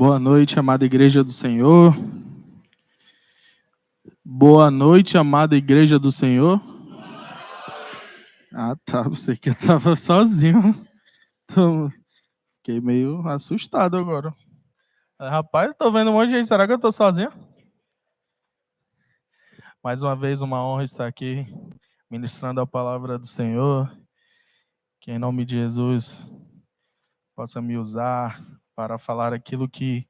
Boa noite, amada Igreja do Senhor. Boa noite, amada Igreja do Senhor. Ah, tá. Você que estava sozinho. Então, fiquei meio assustado agora. Rapaz, estou vendo um monte de gente. Será que eu estou sozinho? Mais uma vez, uma honra estar aqui ministrando a palavra do Senhor. Que em nome de Jesus possa me usar para falar aquilo que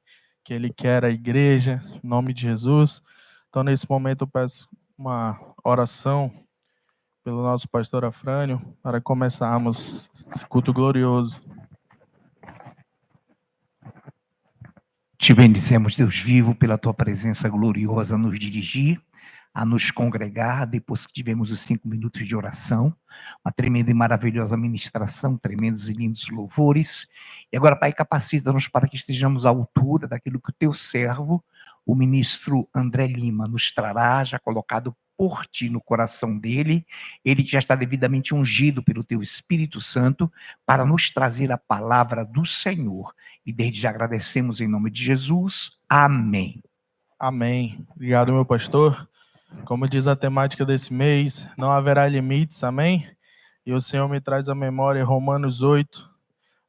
Ele quer à igreja. Em nome de Jesus. Então, nesse momento, eu peço uma oração pelo nosso pastor Afrânio, para começarmos esse culto glorioso. Te bendizemos, Deus vivo, pela tua presença gloriosa a nos dirigir, a nos congregar, depois que tivemos os 5 minutos de oração, uma tremenda e maravilhosa ministração, tremendos e lindos louvores. E agora, Pai, capacita-nos para que estejamos à altura daquilo que o teu servo, o ministro André Lima, nos trará, já colocado por ti no coração dele. Ele já está devidamente ungido pelo teu Espírito Santo para nos trazer a palavra do Senhor. E desde já agradecemos em nome de Jesus. Amém. Amém. Obrigado, meu pastor. Como diz a temática desse mês, não haverá limites, amém? E o Senhor me traz à memória Romanos 8,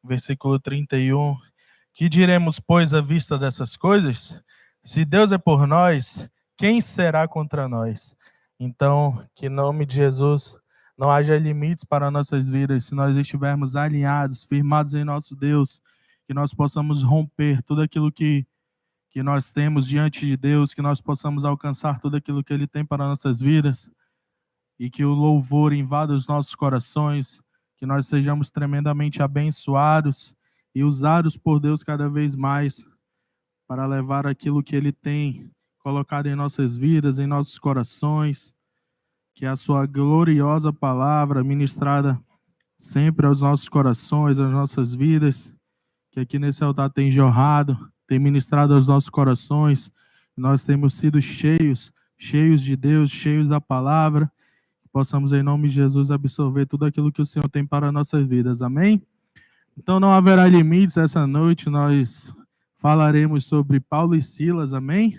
versículo 31. Que diremos, pois, à vista dessas coisas? Se Deus é por nós, quem será contra nós? Então, que em nome de Jesus não haja limites para nossas vidas. Se nós estivermos alinhados, firmados em nosso Deus, que nós possamos romper tudo aquilo que nós temos diante de Deus, que nós possamos alcançar tudo aquilo que Ele tem para nossas vidas, e que o louvor invada os nossos corações, que nós sejamos tremendamente abençoados e usados por Deus cada vez mais para levar aquilo que Ele tem colocado em nossas vidas, em nossos corações, que a sua gloriosa palavra ministrada sempre aos nossos corações, às nossas vidas, que aqui nesse altar tem jorrado, tem ministrado aos nossos corações. Nós temos sido cheios de Deus, cheios da palavra. Que possamos, em nome de Jesus, absorver tudo aquilo que o Senhor tem para nossas vidas. Amém? Então não haverá limites. Essa noite nós falaremos sobre Paulo e Silas. Amém?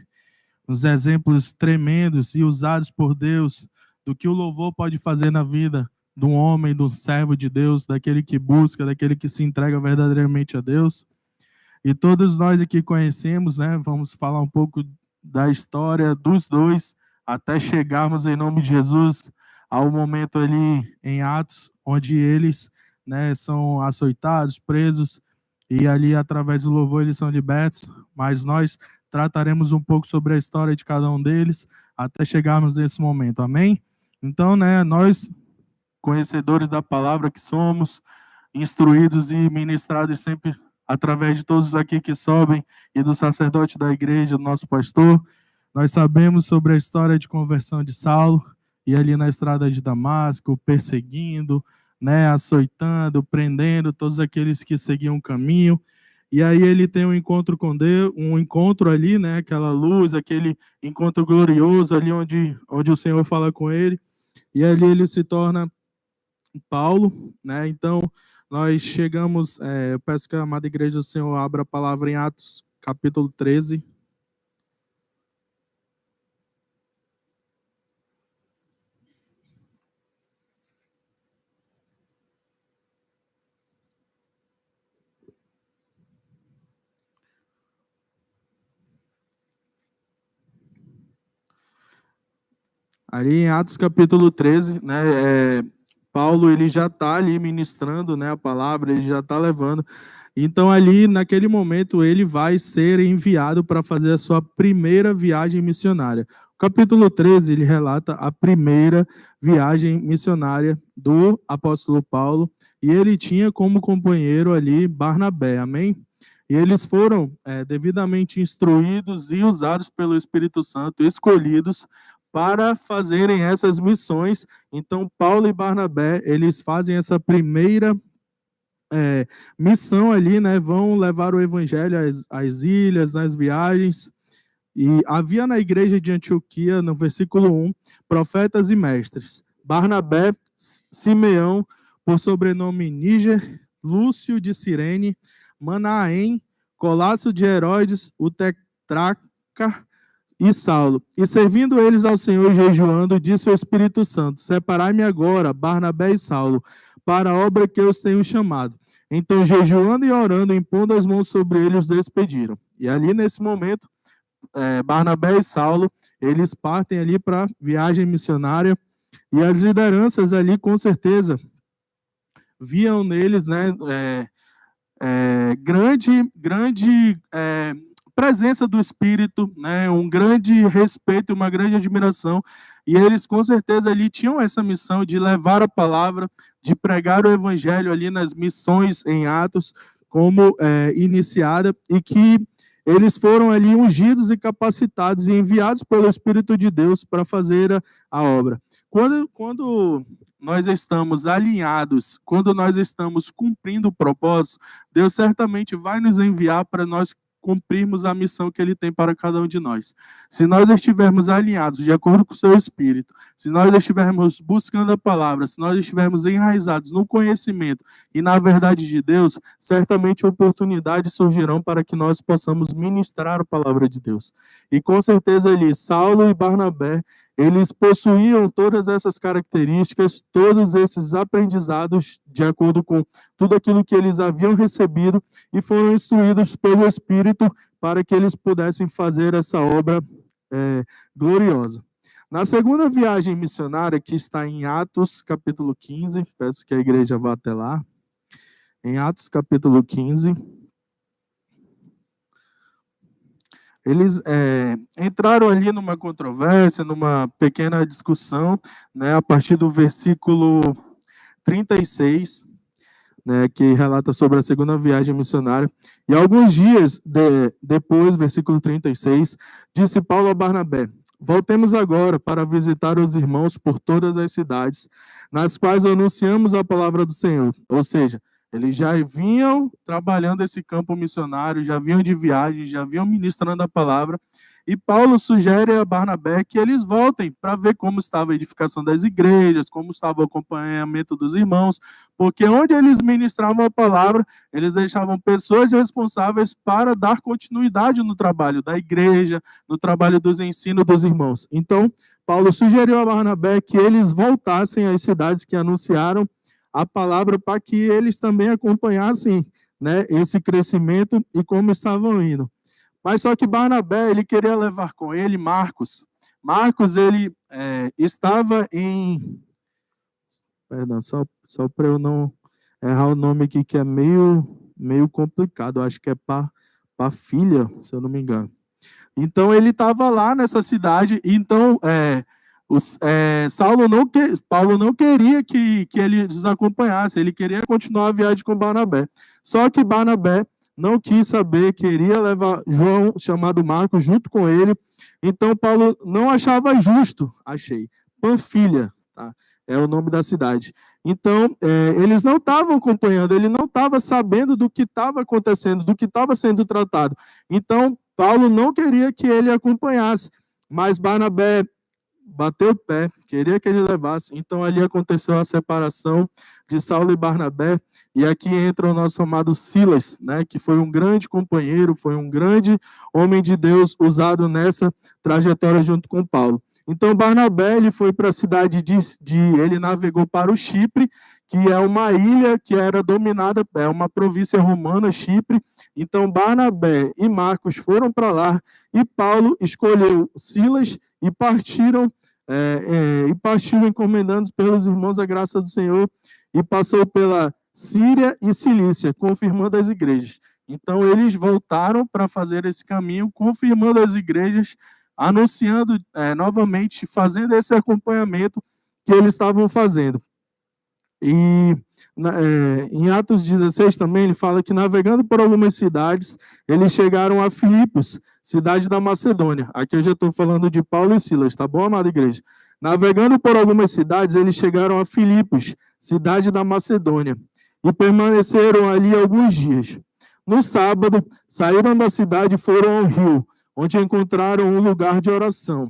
Os exemplos tremendos e usados por Deus do que o louvor pode fazer na vida de um homem, de um servo de Deus, daquele que busca, daquele que se entrega verdadeiramente a Deus. E todos nós aqui conhecemos, né? Vamos falar um pouco da história dos dois, até chegarmos, em nome de Jesus, ao momento ali em Atos, onde eles, né, são açoitados, presos, e ali, através do louvor, eles são libertos. Mas nós trataremos um pouco sobre a história de cada um deles, até chegarmos nesse momento. Amém? Então, né, nós, conhecedores da palavra que somos, instruídos e ministrados sempre através de todos aqui que sobem e do sacerdote da igreja, do nosso pastor, nós sabemos sobre a história de conversão de Saulo, e ali na estrada de Damasco, perseguindo, né, açoitando, prendendo todos aqueles que seguiam o caminho. E aí ele tem um encontro com Deus, um encontro ali, né, aquela luz, aquele encontro glorioso ali onde o Senhor fala com ele, e ali ele se torna Paulo, né? Então, nós chegamos, eu peço que a amada igreja do Senhor abra a palavra em Atos, capítulo 13. Ali em Atos, capítulo 13, né? Paulo, ele já está ali ministrando, né, a palavra, ele já está levando. Então, ali, naquele momento, ele vai ser enviado para fazer a sua primeira viagem missionária. O capítulo 13, ele relata a primeira viagem missionária do apóstolo Paulo, e ele tinha como companheiro ali Barnabé, amém? E eles foram devidamente instruídos e usados pelo Espírito Santo, escolhidos para fazerem essas missões. Então, Paulo e Barnabé, eles fazem essa primeira missão ali, né? Vão levar o evangelho às ilhas, nas viagens. E havia na igreja de Antioquia, no versículo 1, profetas e mestres: Barnabé, Simeão, por sobrenome Níger, Lúcio de Cirene, Manaém, Colácio de Herodes, o tetrarca e Saulo. E servindo eles ao Senhor e jejuando, disse o Espírito Santo: separai-me agora, Barnabé e Saulo, para a obra que eu os tenho chamado. Então, jejuando e orando, impondo as mãos sobre eles, os despediram. E ali, nesse momento, Barnabé e Saulo, eles partem ali para a viagem missionária, e as lideranças ali, com certeza, viam neles, né, grande presença do Espírito, né, um grande respeito, uma grande admiração, e eles com certeza ali tinham essa missão de levar a palavra, de pregar o evangelho ali nas missões em Atos, como iniciada, e que eles foram ali ungidos e capacitados e enviados pelo Espírito de Deus para fazer a obra. Quando nós estamos alinhados, quando nós estamos cumprindo o propósito, Deus certamente vai nos enviar para nós cumprirmos a missão que Ele tem para cada um de nós. Se nós estivermos alinhados de acordo com o seu Espírito, se nós estivermos buscando a palavra, se nós estivermos enraizados no conhecimento e na verdade de Deus, certamente oportunidades surgirão para que nós possamos ministrar a palavra de Deus. E com certeza ali, Saulo e Barnabé, eles possuíam todas essas características, todos esses aprendizados, de acordo com tudo aquilo que eles haviam recebido, e foram instruídos pelo Espírito para que eles pudessem fazer essa obra gloriosa. Na segunda viagem missionária, que está em Atos, capítulo 15, peço que a igreja vá até lá, em Atos, capítulo 15, eles entraram ali numa controvérsia, numa pequena discussão, né, a partir do versículo 36, né, que relata sobre a segunda viagem missionária. E alguns dias depois, versículo 36, disse Paulo a Barnabé: voltemos agora para visitar os irmãos por todas as cidades, nas quais anunciamos a palavra do Senhor. Ou seja, eles já vinham trabalhando esse campo missionário, já vinham de viagem, já vinham ministrando a palavra. E Paulo sugere a Barnabé que eles voltem para ver como estava a edificação das igrejas, como estava o acompanhamento dos irmãos, porque onde eles ministravam a palavra, eles deixavam pessoas responsáveis para dar continuidade no trabalho da igreja, no trabalho dos ensinos dos irmãos. Então, Paulo sugeriu a Barnabé que eles voltassem às cidades que anunciaram a palavra para que eles também acompanhassem, né, esse crescimento e como estavam indo. Mas só que Barnabé, ele queria levar com ele Marcos. Marcos, ele estava em... Perdão, só para eu não errar o nome aqui, que é meio complicado. Eu acho que é Pafília, se eu não me engano. Então, ele estava lá nessa cidade. Então, Paulo não queria que ele os acompanhasse. Ele queria continuar a viagem com Barnabé. Só que Barnabé não quis saber, queria levar João, chamado Marcos, junto com ele. Então, Paulo não achava justo, Panfilha, tá? É o nome da cidade. Então, eles não estavam acompanhando, ele não estava sabendo do que estava acontecendo, do que estava sendo tratado. Então, Paulo não queria que ele acompanhasse, mas Barnabé bateu o pé, queria que ele levasse. Então, ali aconteceu a separação de Saulo e Barnabé, e aqui entra o nosso amado Silas, né, que foi um grande companheiro, foi um grande homem de Deus usado nessa trajetória junto com Paulo. Então, Barnabé, ele foi para a cidade ele navegou para o Chipre, que é uma ilha que era dominada, é uma província romana, Chipre. Então, Barnabé e Marcos foram para lá, e Paulo escolheu Silas e partiram encomendando pelos irmãos a graça do Senhor, e passou pela Síria e Cilícia, confirmando as igrejas. Então, eles voltaram para fazer esse caminho, confirmando as igrejas, anunciando novamente, fazendo esse acompanhamento que eles estavam fazendo. E em Atos 16 também, ele fala que navegando por algumas cidades, eles chegaram a Filipos, cidade da Macedônia. Aqui eu já estou falando de Paulo e Silas, tá bom, amada igreja? Navegando por algumas cidades, eles chegaram a Filipos, cidade da Macedônia, e permaneceram ali alguns dias. No sábado, saíram da cidade e foram ao rio, onde encontraram um lugar de oração.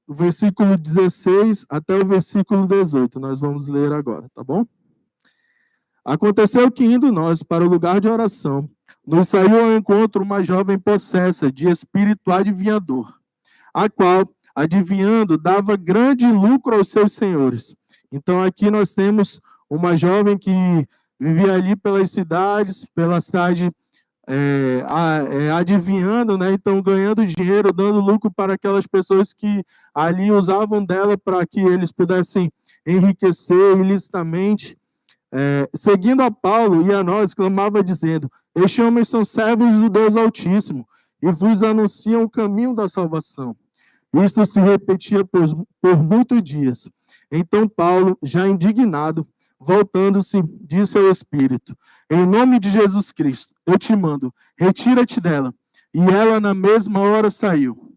O versículo 16 até o versículo 18, nós vamos ler agora, tá bom? Aconteceu que, indo nós para o lugar de oração, nos saiu ao encontro uma jovem possessa de espírito adivinhador, a qual, adivinhando, dava grande lucro aos seus senhores. Então, aqui nós temos uma jovem que vivia ali pelas cidades, pela cidade, adivinhando, né? Então, ganhando dinheiro, dando lucro para aquelas pessoas que ali usavam dela para que eles pudessem enriquecer ilicitamente. Seguindo a Paulo e a nós, clamava dizendo: estes homens são servos do Deus Altíssimo e vos anunciam o caminho da salvação. Isto se repetia por muitos dias. Então Paulo, já indignado, voltando-se, disse ao Espírito: em nome de Jesus Cristo, eu te mando, retira-te dela. E ela na mesma hora saiu.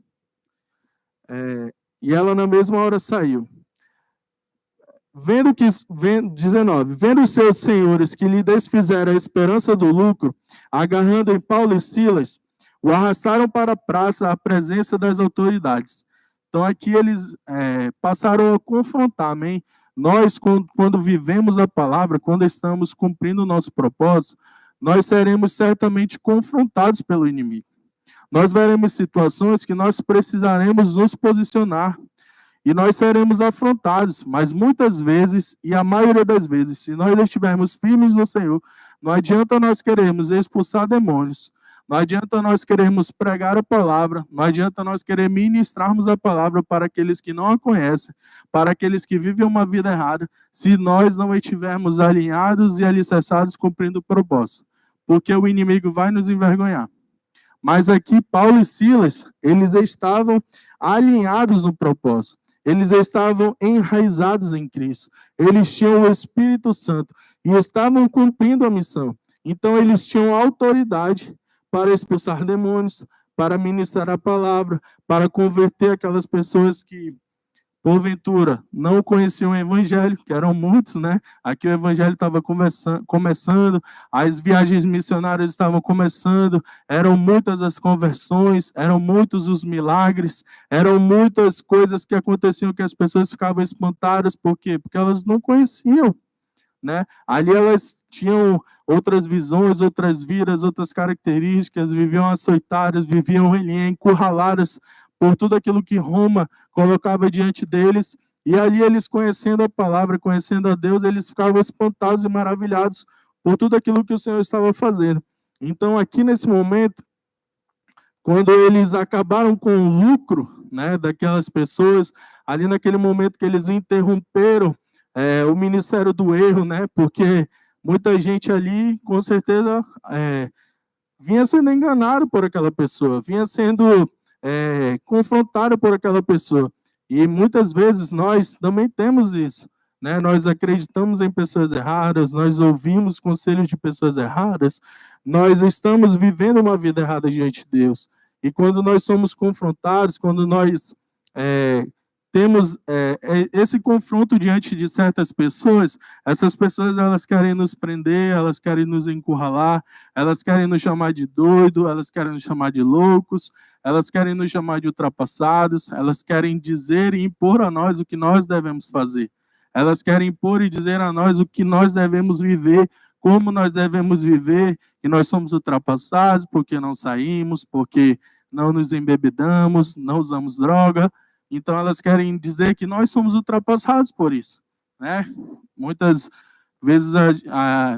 19, vendo os seus senhores que lhe desfizeram a esperança do lucro, agarrando em Paulo e Silas, o arrastaram para a praça à presença das autoridades. Então aqui eles passaram a confrontar, amém? Nós, quando vivemos a palavra, quando estamos cumprindo o nosso propósito, nós seremos certamente confrontados pelo inimigo. Nós veremos situações que nós precisaremos nos posicionar, e nós seremos afrontados, mas muitas vezes, e a maioria das vezes, se nós estivermos firmes no Senhor, não adianta nós queremos expulsar demônios, não adianta nós queremos pregar a palavra, não adianta nós querer ministrarmos a palavra para aqueles que não a conhecem, para aqueles que vivem uma vida errada, se nós não estivermos alinhados e alicerçados cumprindo o propósito, porque o inimigo vai nos envergonhar. Mas aqui Paulo e Silas, eles estavam alinhados no propósito. Eles estavam enraizados em Cristo. Eles tinham o Espírito Santo e estavam cumprindo a missão. Então, eles tinham autoridade para expulsar demônios, para ministrar a palavra, para converter aquelas pessoas que, porventura, não conheciam o Evangelho, que eram muitos, né? Aqui o Evangelho estava começando, as viagens missionárias estavam começando, eram muitas as conversões, eram muitos os milagres, eram muitas coisas que aconteciam que as pessoas ficavam espantadas. Por quê? Porque elas não conheciam, né? Ali elas tinham outras visões, outras vidas, outras características, viviam açoitadas, viviam encurraladas por tudo aquilo que Roma colocava diante deles, e ali eles, conhecendo a palavra, conhecendo a Deus, eles ficavam espantados e maravilhados por tudo aquilo que o Senhor estava fazendo. Então, aqui nesse momento, quando eles acabaram com o lucro, né, daquelas pessoas, ali naquele momento que eles interromperam o ministério do erro, né, porque muita gente ali, com certeza, vinha sendo enganado por aquela pessoa, vinha sendo confrontada por aquela pessoa. E muitas vezes nós também temos isso, né? Nós acreditamos em pessoas erradas, nós ouvimos conselhos de pessoas erradas, nós estamos vivendo uma vida errada diante de Deus. E quando nós somos confrontados, quando nós temos esse confronto diante de certas pessoas, essas pessoas, elas querem nos prender, elas querem nos encurralar, elas querem nos chamar de doido, elas querem nos chamar de loucos, elas querem nos chamar de ultrapassados, elas querem dizer e impor a nós o que nós devemos fazer. Elas querem impor e dizer a nós o que nós devemos viver, como nós devemos viver, que nós somos ultrapassados porque não saímos, porque não nos embebedamos, não usamos droga. Então, elas querem dizer que nós somos ultrapassados por isso, né? Muitas vezes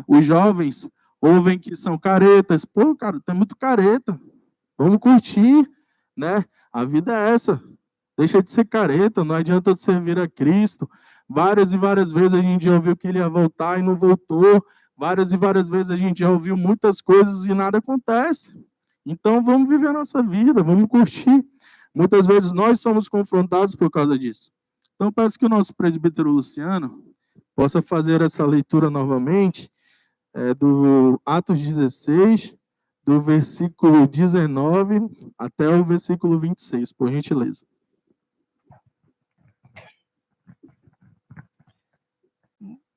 os jovens ouvem que são caretas. Pô, cara, tu é muito careta. Vamos curtir, né? A vida é essa. Deixa de ser careta, não adianta de servir a Cristo. Várias e várias vezes a gente já ouviu que ele ia voltar e não voltou. Várias e várias vezes a gente já ouviu muitas coisas e nada acontece. Então, vamos viver a nossa vida, vamos curtir. Muitas vezes nós somos confrontados por causa disso. Então, peço que o nosso presbítero Luciano possa fazer essa leitura novamente, do Atos 16, do versículo 19 até o versículo 26, por gentileza.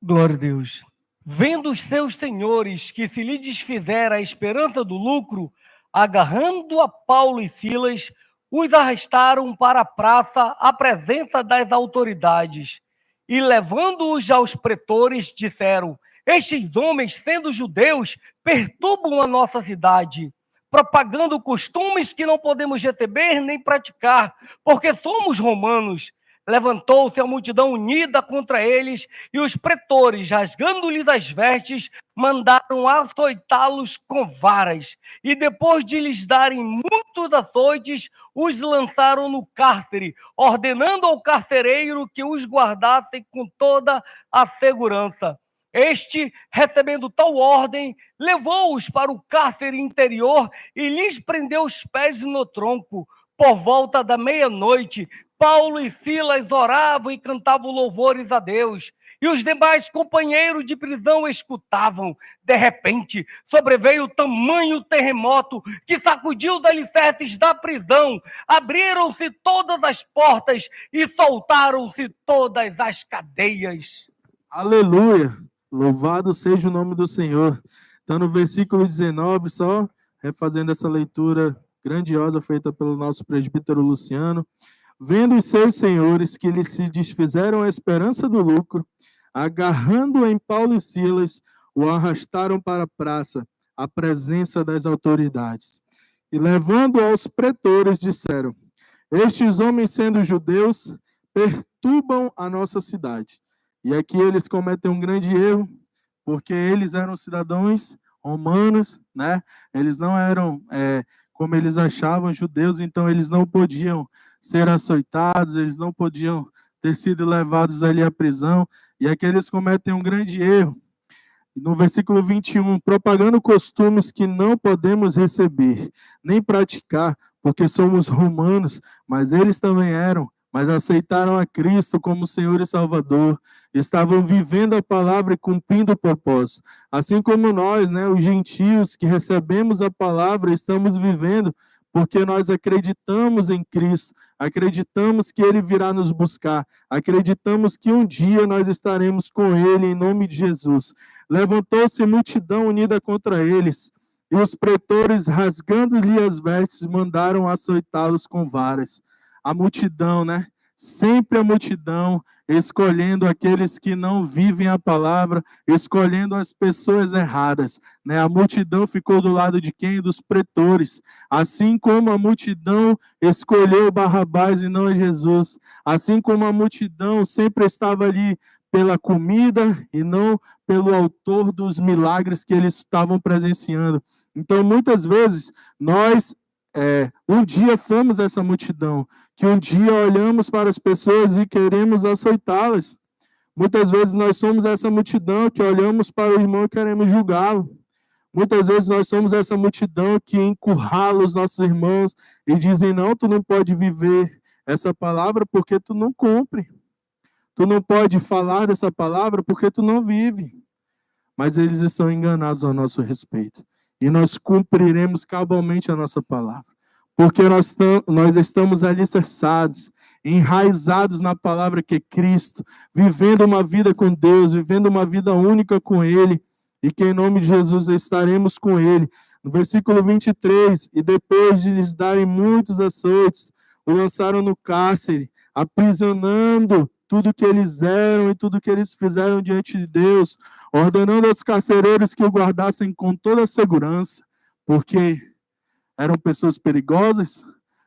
Glória a Deus. Vendo os seus senhores que se lhe desfizera a esperança do lucro, agarrando a Paulo e Silas, os arrastaram para a praça à presença das autoridades e, levando-os aos pretores, disseram: Estes homens, sendo judeus, perturbam a nossa cidade, propagando costumes que não podemos receber nem praticar, porque somos romanos. Levantou-se a multidão unida contra eles, e os pretores, rasgando-lhes as vestes, mandaram açoitá-los com varas. E depois de lhes darem muitos açoites, os lançaram no cárcere, ordenando ao carcereiro que os guardassem com toda a segurança. Este, recebendo tal ordem, levou-os para o cárcere interior e lhes prendeu os pés no tronco. Por volta da meia-noite, Paulo e Silas oravam e cantavam louvores a Deus, e os demais companheiros de prisão escutavam. De repente, sobreveio tamanho terremoto que sacudiu os alicerces da prisão. Abriram-se todas as portas e soltaram-se todas as cadeias. Aleluia! Louvado seja o nome do Senhor. Então, no versículo 19, só refazendo essa leitura grandiosa feita pelo nosso presbítero Luciano. Vendo os seus senhores que lhes se desfizeram a esperança do lucro, agarrando em Paulo e Silas, o arrastaram para a praça, à presença das autoridades. E levando aos pretores, disseram: estes homens, sendo judeus, perturbam a nossa cidade. E aqui eles cometem um grande erro, porque eles eram cidadãos romanos, né? Eles não eram, como eles achavam, judeus, então eles não podiam ser açoitados, eles não podiam ter sido levados ali à prisão, e aqui eles cometem um grande erro. No versículo 21, propagando costumes que não podemos receber, nem praticar, porque somos romanos, mas eles também eram, mas aceitaram a Cristo como Senhor e Salvador, estavam vivendo a palavra e cumprindo o propósito. Assim como nós, né, os gentios que recebemos a palavra, estamos vivendo, porque nós acreditamos em Cristo, acreditamos que Ele virá nos buscar, acreditamos que um dia nós estaremos com Ele, em nome de Jesus. Levantou-se multidão unida contra eles, e os pretores, rasgando-lhe as vestes, mandaram açoitá-los com varas. A multidão, né? Sempre a multidão, escolhendo aqueles que não vivem a palavra, escolhendo as pessoas erradas, né? A multidão ficou do lado de quem? Dos pretores. Assim como a multidão escolheu Barrabás e não Jesus. Assim como a multidão sempre estava ali pela comida e não pelo autor dos milagres que eles estavam presenciando. Então, muitas vezes, nós um dia fomos essa multidão, que um dia olhamos para as pessoas e queremos açoitá-las. Muitas vezes nós somos essa multidão que olhamos para o irmão e queremos julgá-lo. Muitas vezes nós somos essa multidão que encurrala os nossos irmãos e dizem: não, tu não pode viver essa palavra porque tu não cumpre. Tu não pode falar dessa palavra porque tu não vive. Mas eles estão enganados ao nosso respeito. E nós cumpriremos cabalmente a nossa palavra. Porque nós estamos alicerçados, enraizados na palavra que é Cristo, vivendo uma vida com Deus, vivendo uma vida única com Ele, e que em nome de Jesus estaremos com Ele. No versículo 23, e depois de lhes darem muitos açoites, o lançaram no cárcere, aprisionando tudo que eles eram e tudo que eles fizeram diante de Deus, ordenando aos carcereiros que o guardassem com toda a segurança, porque eram pessoas perigosas,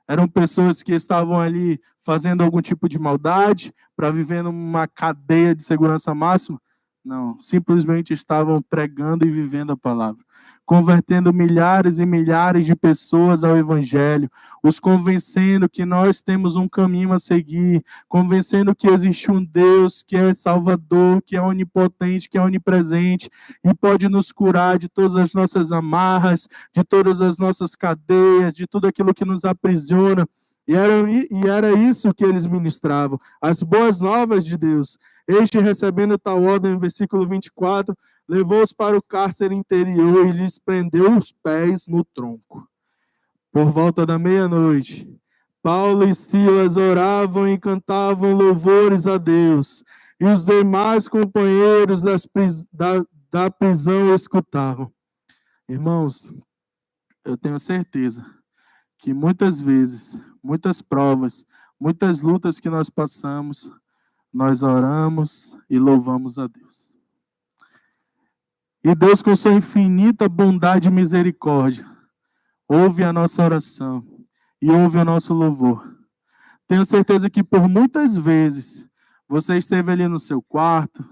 eram pessoas que estavam ali fazendo algum tipo de maldade, para viver numa cadeia de segurança máxima. Não, simplesmente estavam pregando e vivendo a palavra, convertendo milhares e milhares de pessoas ao Evangelho, os convencendo que nós temos um caminho a seguir, convencendo que existe um Deus que é Salvador, que é onipotente, que é onipresente e pode nos curar de todas as nossas amarras, de todas as nossas cadeias, de tudo aquilo que nos aprisiona. E era isso que eles ministravam, as boas novas de Deus. Este, recebendo tal ordem, no versículo 24, levou-os para o cárcere interior e lhes prendeu os pés no tronco. Por volta da meia-noite, Paulo e Silas oravam e cantavam louvores a Deus, e os demais companheiros da prisão escutavam. Irmãos, eu tenho certeza que muitas vezes, muitas provas, muitas lutas que nós passamos, nós oramos e louvamos a Deus. E Deus, com sua infinita bondade e misericórdia, ouve a nossa oração e ouve o nosso louvor. Tenho certeza que por muitas vezes você esteve ali no seu quarto,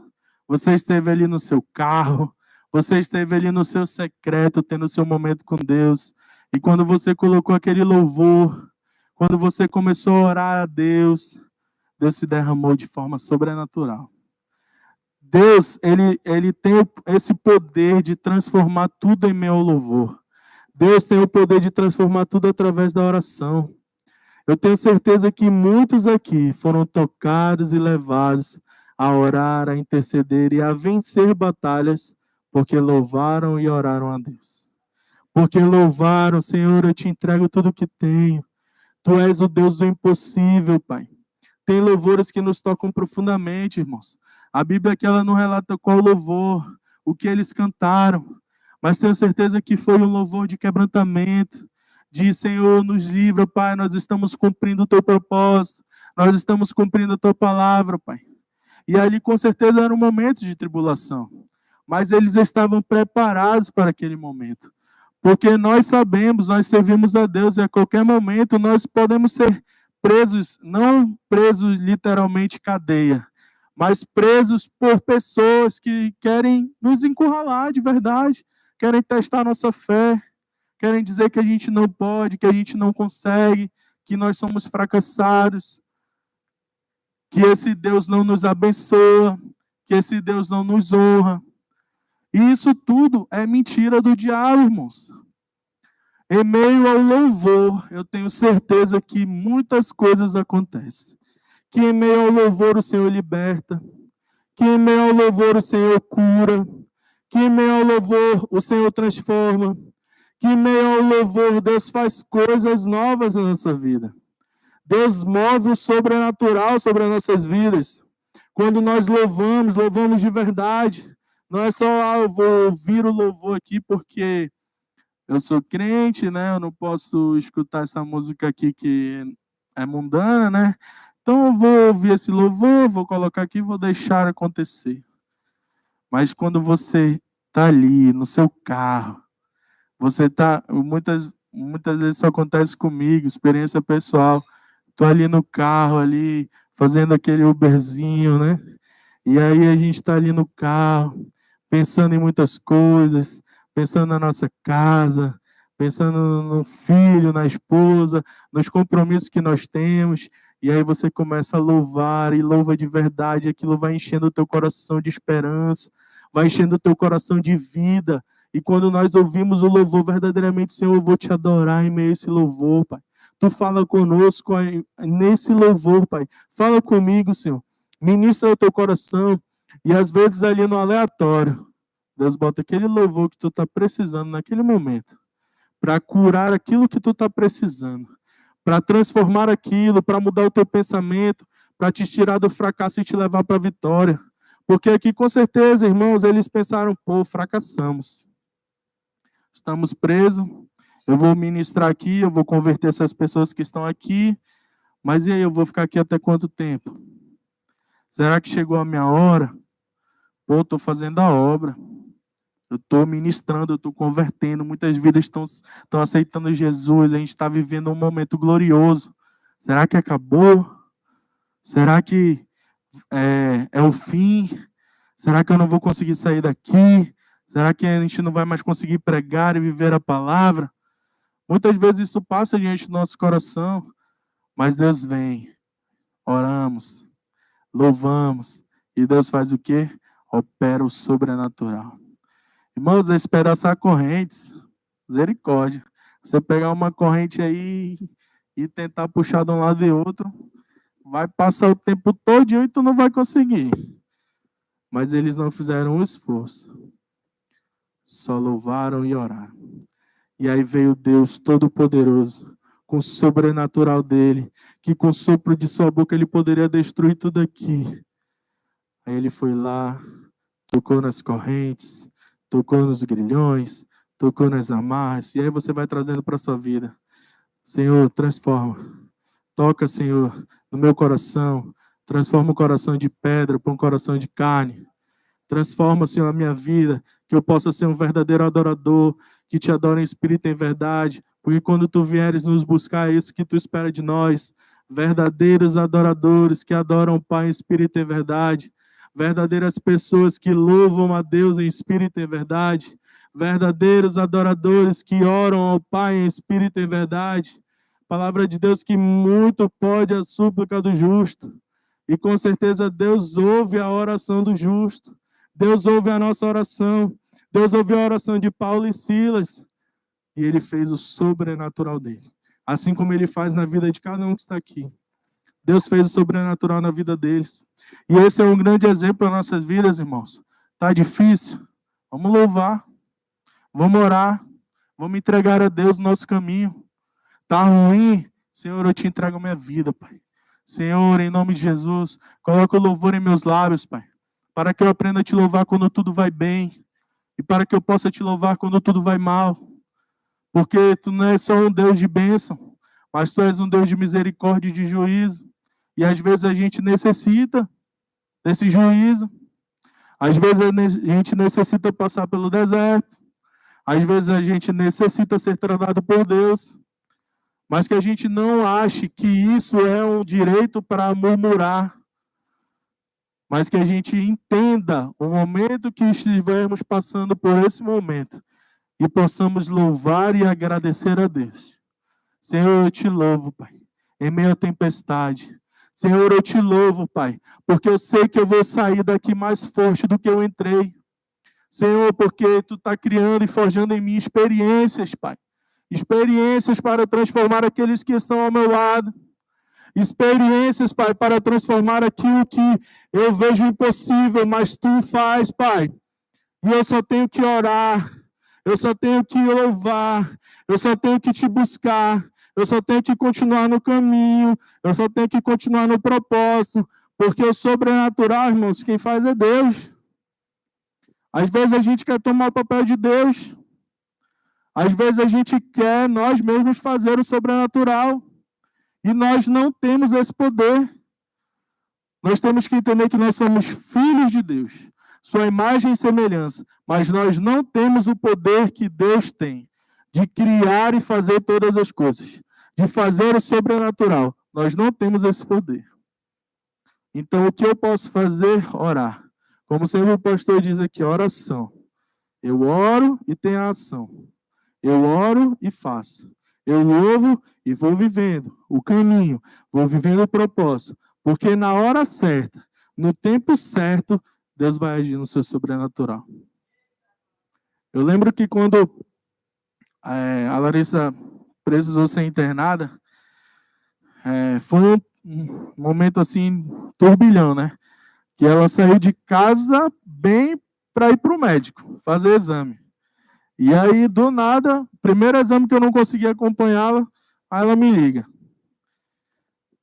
você esteve ali no seu carro, você esteve ali no seu secreto, tendo seu momento com Deus. E quando você colocou aquele louvor, quando você começou a orar a Deus, Deus se derramou de forma sobrenatural. Deus, ele tem esse poder de transformar tudo em meio ao louvor. Deus tem o poder de transformar tudo através da oração. Eu tenho certeza que muitos aqui foram tocados e levados a orar, a interceder e a vencer batalhas, porque louvaram e oraram a Deus. Porque louvaram, Senhor, eu te entrego tudo o que tenho. Tu és o Deus do impossível, Pai. Tem louvores que nos tocam profundamente, irmãos. A Bíblia aqui ela não relata qual louvor, o que eles cantaram, mas tenho certeza que foi um louvor de quebrantamento, de Senhor, nos livra, Pai, nós estamos cumprindo o teu propósito, nós estamos cumprindo a tua palavra, Pai. E ali com certeza era um momento de tribulação, mas eles estavam preparados para aquele momento, porque nós sabemos, nós servimos a Deus e a qualquer momento nós podemos ser presos, não presos literalmente cadeia, mas presos por pessoas que querem nos encurralar de verdade, querem testar nossa fé, querem dizer que a gente não pode, que a gente não consegue, que nós somos fracassados, que esse Deus não nos abençoa, que esse Deus não nos honra. E isso tudo é mentira do diabo, irmãos. Em meio ao louvor, eu tenho certeza que muitas coisas acontecem. Que em meio ao louvor o Senhor liberta, que em meio ao louvor o Senhor cura, que em meio ao louvor o Senhor transforma, que em meio ao louvor Deus faz coisas novas na nossa vida. Deus move o sobrenatural sobre as nossas vidas. Quando nós louvamos, louvamos de verdade. Não é só, eu vou ouvir o louvor aqui porque eu sou crente, né? Eu não posso escutar essa música aqui que é mundana, né? Então eu vou ouvir esse louvor, vou colocar aqui e vou deixar acontecer. Mas quando você está ali no seu carro, você está, muitas vezes isso acontece comigo, experiência pessoal. Estou ali no carro, ali, fazendo aquele Uberzinho, né? E aí a gente está ali no carro, pensando em muitas coisas, pensando na nossa casa, pensando no filho, na esposa, nos compromissos que nós temos. E aí você começa a louvar, e louva de verdade, aquilo vai enchendo o teu coração de esperança, vai enchendo o teu coração de vida. E quando nós ouvimos o louvor verdadeiramente, Senhor, eu vou te adorar em meio a esse louvor, Pai. Tu fala conosco nesse louvor, Pai. Fala comigo, Senhor. Ministra o teu coração. E às vezes ali no aleatório, Deus bota aquele louvor que tu está precisando naquele momento, para curar aquilo que tu está precisando, para transformar aquilo, para mudar o teu pensamento, para te tirar do fracasso e te levar para a vitória. Porque aqui, com certeza, irmãos, eles pensaram, pô, fracassamos. Estamos presos, eu vou ministrar aqui, eu vou converter essas pessoas que estão aqui, mas e aí, eu vou ficar aqui até quanto tempo? Será que chegou a minha hora? Pô, estou fazendo a obra, eu estou ministrando, eu estou convertendo, muitas vidas estão aceitando Jesus, a gente está vivendo um momento glorioso. Será que acabou? Será que é o fim? Será que eu não vou conseguir sair daqui? Será que a gente não vai mais conseguir pregar e viver a palavra? Muitas vezes isso passa diante do nosso coração, mas Deus vem, oramos, louvamos, e Deus faz o quê? Opera o sobrenatural. Irmãos, despedaçar correntes, misericórdia. Você pegar uma corrente aí e tentar puxar de um lado e outro, vai passar o tempo todo e tu não vai conseguir. Mas eles não fizeram um esforço. Só louvaram e oraram. E aí veio Deus Todo-Poderoso, com o sobrenatural dele, que com o sopro de sua boca ele poderia destruir tudo aqui. Aí ele foi lá, tocou nas correntes, tocou nos grilhões, tocou nas amarras, e aí você vai trazendo para a sua vida. Senhor, transforma. Toca, Senhor, no meu coração. Transforma o coração de pedra para um coração de carne. Transforma, Senhor, a minha vida, que eu possa ser um verdadeiro adorador, que te adora em espírito e em verdade, porque quando tu vieres nos buscar, é isso que tu espera de nós, verdadeiros adoradores que adoram o Pai em espírito e em verdade, verdadeiras pessoas que louvam a Deus em espírito e em verdade, verdadeiros adoradores que oram ao Pai em espírito e em verdade. Palavra de Deus que muito pode a súplica do justo, e com certeza Deus ouve a oração do justo. Deus ouve a nossa oração. Deus ouviu a oração de Paulo e Silas. E ele fez o sobrenatural dele. Assim como ele faz na vida de cada um que está aqui. Deus fez o sobrenatural na vida deles. E esse é um grande exemplo para nossas vidas, irmãos. Está difícil? Vamos louvar. Vamos orar. Vamos entregar a Deus o nosso caminho. Está ruim? Senhor, eu te entrego a minha vida, Pai. Senhor, em nome de Jesus, coloca o louvor em meus lábios, Pai. Para que eu aprenda a te louvar quando tudo vai bem. E para que eu possa te louvar quando tudo vai mal. Porque tu não és só um Deus de bênção, mas tu és um Deus de misericórdia e de juízo. E às vezes a gente necessita desse juízo. Às vezes a gente necessita passar pelo deserto. Às vezes a gente necessita ser tratado por Deus. Mas que a gente não ache que isso é um direito para murmurar. Mas que a gente entenda o momento que estivermos passando por esse momento e possamos louvar e agradecer a Deus. Senhor, eu te louvo, Pai, em meio à tempestade. Senhor, eu te louvo, Pai, porque eu sei que eu vou sair daqui mais forte do que eu entrei. Senhor, porque tu está criando e forjando em mim experiências, Pai. Experiências para transformar aqueles que estão ao meu lado. Experiências, Pai, para transformar aquilo que eu vejo impossível, mas tu faz, Pai. E eu só tenho que orar, eu só tenho que louvar, eu só tenho que te buscar, eu só tenho que continuar no caminho, eu só tenho que continuar no propósito, porque o sobrenatural, irmãos, quem faz é Deus. Às vezes a gente quer tomar o papel de Deus, às vezes a gente quer nós mesmos fazer o sobrenatural. E nós não temos esse poder. Nós temos que entender que nós somos filhos de Deus, sua imagem e semelhança, mas nós não temos o poder que Deus tem de criar e fazer todas as coisas, de fazer o sobrenatural. Nós não temos esse poder. Então, o que eu posso fazer? Orar. Como sempre o pastor diz aqui, oração. Eu oro e tenho a ação. Eu oro e faço. Eu louvo e vou vivendo o caminho, vou vivendo o propósito, porque na hora certa, no tempo certo, Deus vai agir no seu sobrenatural. Eu lembro que quando a Larissa precisou ser internada, foi um momento assim, turbilhão, né? Que ela saiu de casa bem para ir para o médico, fazer exame. E aí, do nada, primeiro exame que eu não consegui acompanhá-la, aí ela me liga.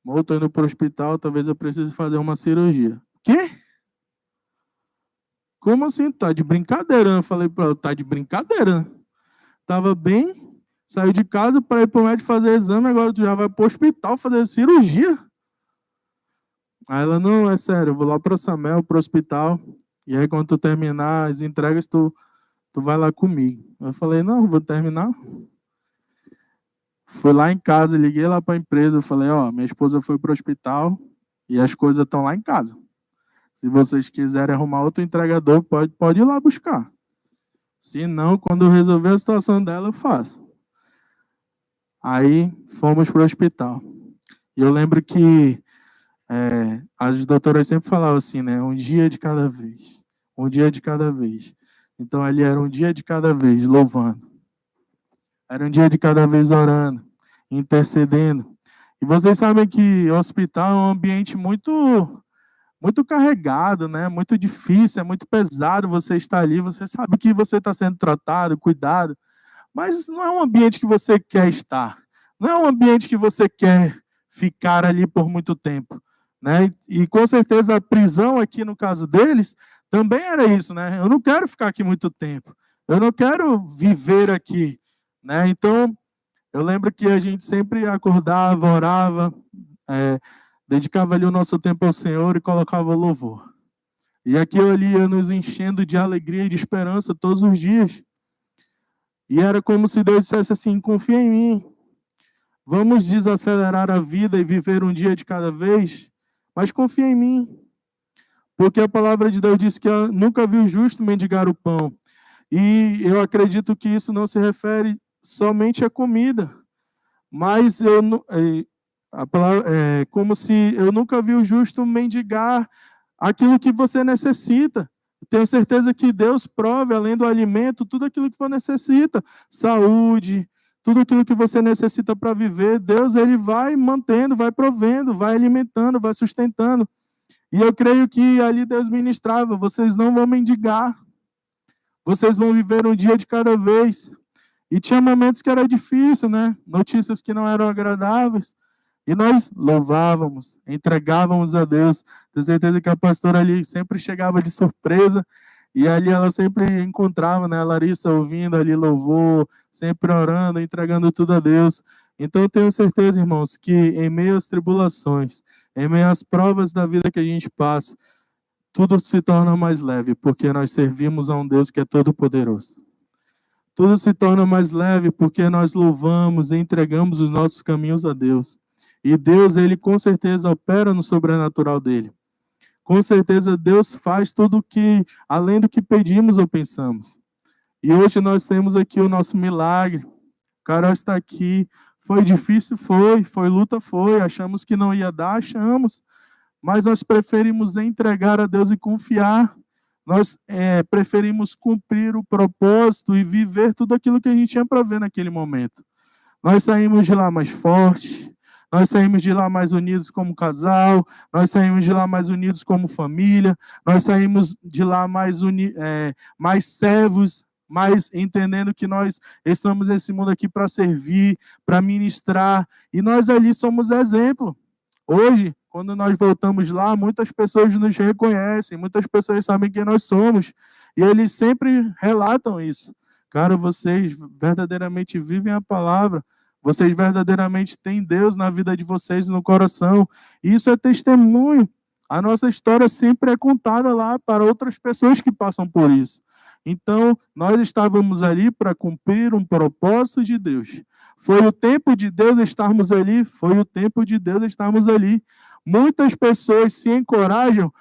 Eu estou indo para o hospital, talvez eu precise fazer uma cirurgia. Quê? Como assim? Tá de brincadeira? Eu falei para ela, tá de brincadeira. Tava bem, saiu de casa para ir para o médico fazer exame, agora tu já vai para o hospital fazer cirurgia? Aí ela, não, é sério, eu vou lá para Samel, para o hospital, e aí quando tu terminar as entregas, tu vai lá comigo. Eu falei, não, vou terminar. Fui lá em casa, liguei lá para a empresa, eu falei, minha esposa foi para o hospital e as coisas estão lá em casa. Se vocês quiserem arrumar outro entregador, pode ir lá buscar. Se não, quando eu resolver a situação dela, eu faço. Aí fomos para o hospital. E eu lembro que as doutoras sempre falavam assim, né? Um dia de cada vez. Um dia de cada vez. Então ali era um dia de cada vez, louvando. Era um dia de cada vez orando, intercedendo. E vocês sabem que o hospital é um ambiente muito carregado, né? Muito difícil, é muito pesado você estar ali. Você sabe que você está sendo tratado, cuidado. Mas não é um ambiente que você quer estar. Não é um ambiente que você quer ficar ali por muito tempo. Né? E com certeza a prisão aqui no caso deles também era isso, né? Eu não quero ficar aqui muito tempo. Eu não quero viver aqui. Né? Então, eu lembro que a gente sempre acordava, orava, dedicava ali o nosso tempo ao Senhor e colocava louvor. E aquilo ali ia nos enchendo de alegria e de esperança todos os dias. E era como se Deus dissesse assim: confia em mim. Vamos desacelerar a vida e viver um dia de cada vez, mas confia em mim. Porque a palavra de Deus diz que ela nunca viu justo mendigar o pão. E eu acredito que isso não se refere somente à comida. Mas a palavra, é como se eu nunca vi o justo mendigar aquilo que você necessita. Tenho certeza que Deus prove, além do alimento, tudo aquilo que você necessita. Saúde, tudo aquilo que você necessita para viver. Deus, ele vai mantendo, vai provendo, vai alimentando, vai sustentando. E eu creio que ali Deus ministrava: vocês não vão mendigar. Vocês vão viver um dia de cada vez. E tinha momentos que era difícil, né? Notícias que não eram agradáveis. E nós louvávamos, entregávamos a Deus. Tenho certeza que a pastora ali sempre chegava de surpresa. E ali ela sempre encontrava, né, a Larissa ouvindo ali louvor, sempre orando, entregando tudo a Deus. Então eu tenho certeza, irmãos, que em meio às tribulações, em meio às provas da vida que a gente passa, tudo se torna mais leve, porque nós servimos a um Deus que é todo-poderoso. Tudo se torna mais leve porque nós louvamos e entregamos os nossos caminhos a Deus. E Deus, ele com certeza opera no sobrenatural dele. Com certeza Deus faz tudo o que, além do que pedimos ou pensamos. E hoje nós temos aqui o nosso milagre. Carol está aqui. Foi difícil? Foi luta? Foi. Achamos que não ia dar? Achamos. Mas nós preferimos entregar a Deus e confiar. Nós preferimos cumprir o propósito e viver tudo aquilo que a gente tinha para ver naquele momento. Nós saímos de lá mais fortes, nós saímos de lá mais unidos como casal, nós saímos de lá mais unidos como família, nós saímos de lá mais servos, mais entendendo que nós estamos nesse mundo aqui para servir, para ministrar, e nós ali somos exemplo. Hoje, quando nós voltamos lá, muitas pessoas nos reconhecem, muitas pessoas sabem quem nós somos, e eles sempre relatam isso. Cara, vocês verdadeiramente vivem a palavra, vocês verdadeiramente têm Deus na vida de vocês e no coração, e isso é testemunho. A nossa história sempre é contada lá para outras pessoas que passam por isso. Então, nós estávamos ali para cumprir um propósito de Deus. Foi o tempo de Deus estarmos ali, foi o tempo de Deus estarmos ali. Muitas pessoas se encorajam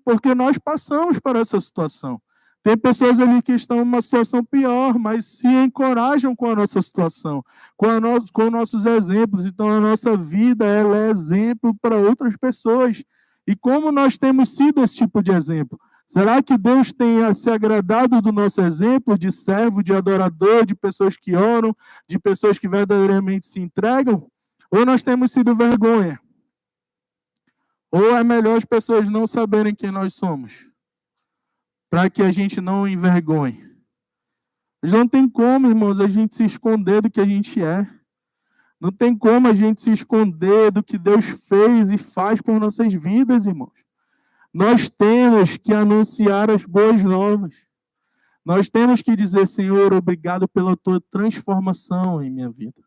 porque nós passamos por essa situação. Tem pessoas ali que estão em uma situação pior, mas se encorajam com a nossa situação, com nossos exemplos. Então, a nossa vida ela é exemplo para outras pessoas. E como nós temos sido esse tipo de exemplo? Será que Deus tem se agradado do nosso exemplo de servo, de adorador, de pessoas que oram, de pessoas que verdadeiramente se entregam? Ou nós temos sido vergonha? Ou é melhor as pessoas não saberem quem nós somos, para que a gente não envergonhe? Mas não tem como, irmãos, a gente se esconder do que a gente é. Não tem como a gente se esconder do que Deus fez e faz por nossas vidas, irmãos. Nós temos que anunciar as boas novas. Nós temos que dizer: Senhor, obrigado pela tua transformação em minha vida.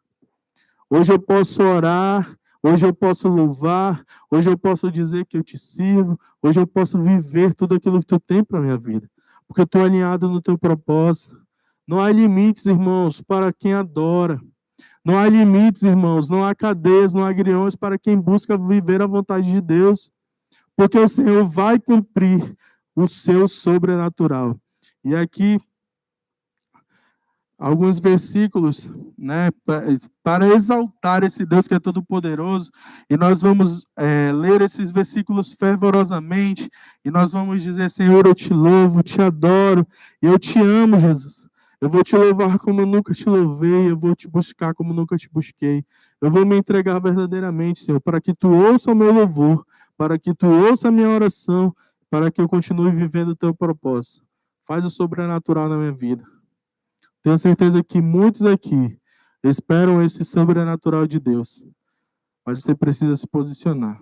Hoje eu posso orar, hoje eu posso louvar, hoje eu posso dizer que eu te sirvo, hoje eu posso viver tudo aquilo que tu tem para a minha vida, porque eu estou alinhado no teu propósito. Não há limites, irmãos, para quem adora. Não há limites, irmãos, não há cadeias, não há grilhões para quem busca viver a vontade de Deus. Porque o Senhor vai cumprir o seu sobrenatural. E aqui, alguns versículos, né, para exaltar esse Deus que é todo-poderoso. E nós vamos ler esses versículos fervorosamente. E nós vamos dizer: Senhor, eu te louvo, te adoro, eu te amo, Jesus. Eu vou te louvar como nunca te louvei, eu vou te buscar como nunca te busquei. Eu vou me entregar verdadeiramente, Senhor, para que tu ouça o meu louvor, para que tu ouça a minha oração, para que eu continue vivendo o teu propósito. Faz o sobrenatural na minha vida. Tenho certeza que muitos aqui esperam esse sobrenatural de Deus, mas você precisa se posicionar.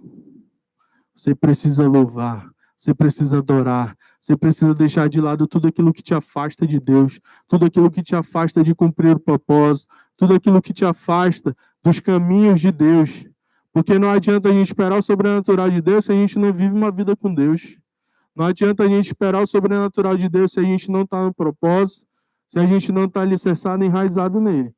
Você precisa louvar, você precisa adorar, você precisa deixar de lado tudo aquilo que te afasta de Deus, tudo aquilo que te afasta de cumprir o propósito, tudo aquilo que te afasta dos caminhos de Deus. Porque não adianta a gente esperar o sobrenatural de Deus se a gente não vive uma vida com Deus. Não adianta a gente esperar o sobrenatural de Deus se a gente não está no propósito, se a gente não está alicerçado, enraizado nele.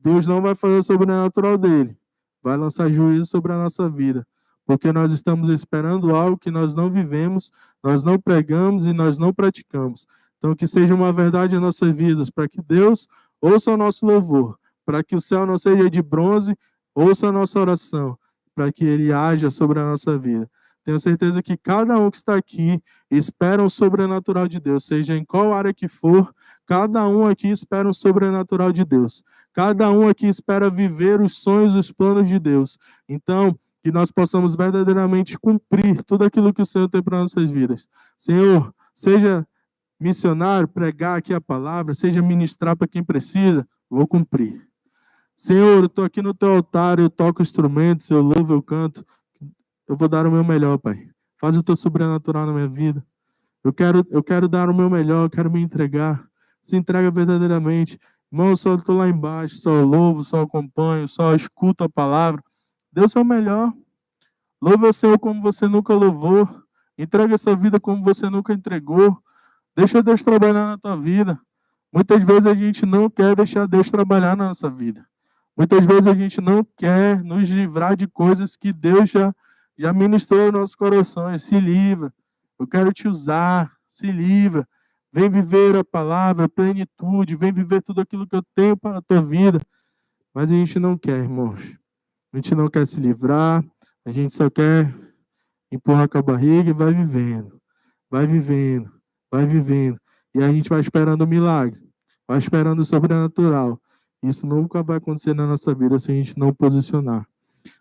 Deus não vai fazer o sobrenatural dele. Vai lançar juízo sobre a nossa vida. Porque nós estamos esperando algo que nós não vivemos, nós não pregamos e nós não praticamos. Então, que seja uma verdade em nossas vidas, para que Deus ouça o nosso louvor, para que o céu não seja de bronze, ouça a nossa oração, para que Ele haja sobre a nossa vida. Tenho certeza que cada um que está aqui espera um sobrenatural de Deus, seja em qual área que for, cada um aqui espera um sobrenatural de Deus. Cada um aqui espera viver os sonhos e os planos de Deus. Então, que nós possamos verdadeiramente cumprir tudo aquilo que o Senhor tem para nossas vidas. Senhor, seja missionário, pregar aqui a palavra, seja ministrar para quem precisa, vou cumprir. Senhor, eu estou aqui no teu altar, eu toco instrumentos, eu louvo, eu canto. Eu vou dar o meu melhor, Pai. Faz o teu sobrenatural na minha vida. Eu quero dar o meu melhor, eu quero me entregar. Se entrega verdadeiramente. Irmão, eu só estou lá embaixo, só louvo, só acompanho, só escuto a palavra. Dê o seu melhor. Louve o Senhor como você nunca louvou. Entrega a sua vida como você nunca entregou. Deixa Deus trabalhar na tua vida. Muitas vezes a gente não quer deixar Deus trabalhar na nossa vida. Muitas vezes a gente não quer nos livrar de coisas que Deus já ministrou nos nossos corações. Se livra. Eu quero te usar. Se livra. Vem viver a palavra, a plenitude. Vem viver tudo aquilo que eu tenho para a tua vida. Mas a gente não quer, irmãos. A gente não quer se livrar. A gente só quer empurrar com a barriga e vai vivendo. Vai vivendo. Vai vivendo. E a gente vai esperando o milagre. Vai esperando o sobrenatural. Isso nunca vai acontecer na nossa vida se a gente não posicionar.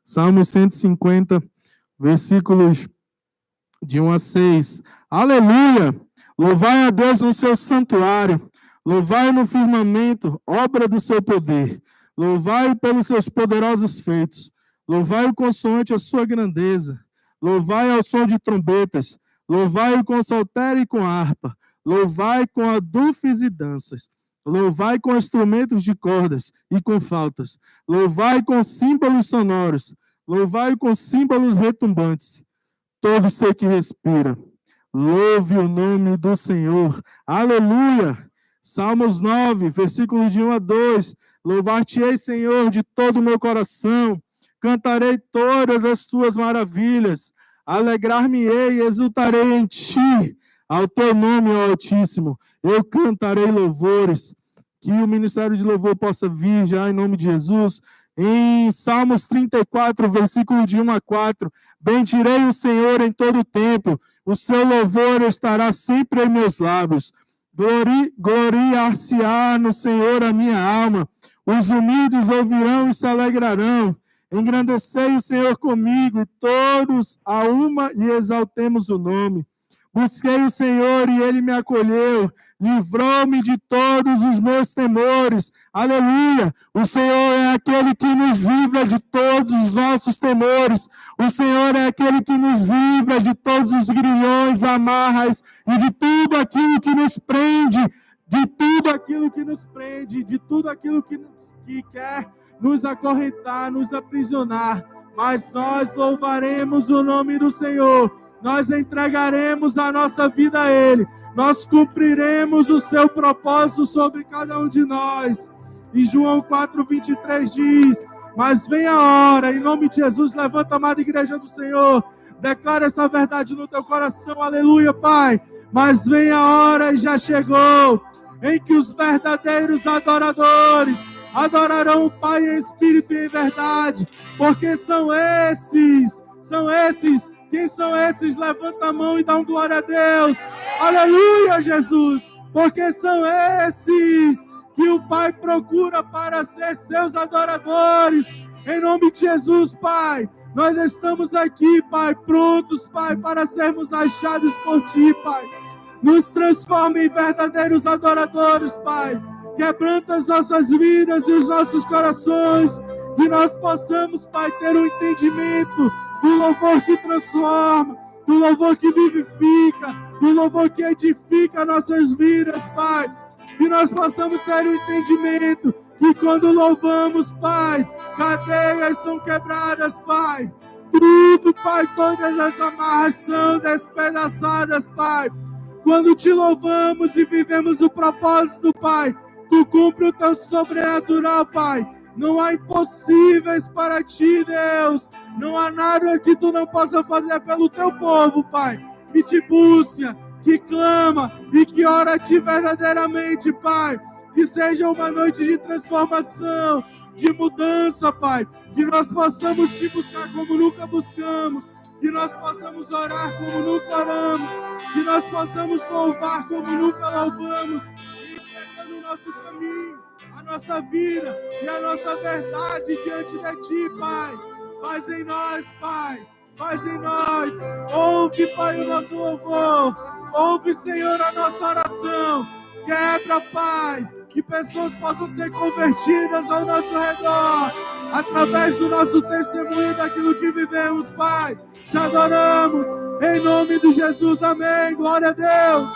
Salmo 150, versículos de 1 a 6. Aleluia! Louvai a Deus no seu santuário. Louvai no firmamento, obra do seu poder. Louvai pelos seus poderosos feitos. Louvai-o consoante a sua grandeza. Louvai ao som de trombetas. Louvai-o com saltério e com harpa. Louvai com adufes e danças. Louvai com instrumentos de cordas e com flautas. Louvai com símbolos sonoros. Louvai com símbolos retumbantes. Todo ser que respira, louve o nome do Senhor. Aleluia! Salmos 9, versículos de 1 a 2. Louvar-te-ei, Senhor, de todo o meu coração. Cantarei todas as tuas maravilhas. Alegrar-me-ei e exultarei em ti. Ao teu nome, ó Altíssimo, eu cantarei louvores. Que o ministério de louvor possa vir já em nome de Jesus. Em Salmos 34, versículo de 1 a 4. Bendirei o Senhor em todo o tempo. O seu louvor estará sempre em meus lábios. Gloriar-se-á no Senhor a minha alma. Os humildes ouvirão e se alegrarão. Engrandecei o Senhor comigo, e todos a uma lhe exaltemos o nome. Busquei o Senhor e Ele me acolheu, livrou-me de todos os meus temores. Aleluia! O Senhor é aquele que nos livra de todos os nossos temores. O Senhor é aquele que nos livra de todos os grilhões, amarras e de tudo aquilo que nos prende, de tudo aquilo que nos prende, de tudo aquilo que quer nos acorrentar, nos aprisionar. Mas nós louvaremos o nome do Senhor. Nós entregaremos a nossa vida a Ele. Nós cumpriremos o seu propósito sobre cada um de nós. E João 4:23 diz: mas vem a hora, em nome de Jesus, levanta a amada igreja do Senhor. Declara essa verdade no teu coração. Aleluia, Pai. Mas vem a hora, e já chegou, em que os verdadeiros adoradores adorarão o Pai em espírito e em verdade. Porque são esses. Quem são esses? Levanta a mão e dá um glória a Deus. Aleluia, Jesus. Porque são esses que o Pai procura para ser seus adoradores. Em nome de Jesus, Pai. Nós estamos aqui, Pai, prontos, Pai, para sermos achados por Ti, Pai. Nos transforma em verdadeiros adoradores, Pai. Quebranta as nossas vidas e os nossos corações. Que nós possamos, Pai, ter um entendimento do louvor que transforma, do louvor que vivifica, do louvor que edifica nossas vidas, Pai. Que nós possamos ter um entendimento que quando louvamos, Pai, cadeias são quebradas, Pai. tudo, Pai, todas as amarras são despedaçadas, Pai. Quando te louvamos e vivemos o propósito, Pai, tu cumpre o teu sobrenatural, Pai. Não há impossíveis para ti, Deus. Não há nada que tu não possa fazer pelo teu povo, Pai, que te busca, que clama e que ora a ti verdadeiramente, Pai. Que seja uma noite de transformação, de mudança, Pai. Que nós possamos te buscar como nunca buscamos. Que nós possamos orar como nunca oramos. Que nós possamos louvar como nunca louvamos. E entregando o nosso caminho, a nossa vida e a nossa verdade diante de ti, Pai. Faz em nós, Pai. Faz em nós. Ouve, Pai, o nosso louvor. Ouve, Senhor, a nossa oração. Quebra, Pai, que pessoas possam ser convertidas ao nosso redor, através do nosso testemunho daquilo que vivemos, Pai. Te adoramos, em nome de Jesus, amém. Glória a Deus.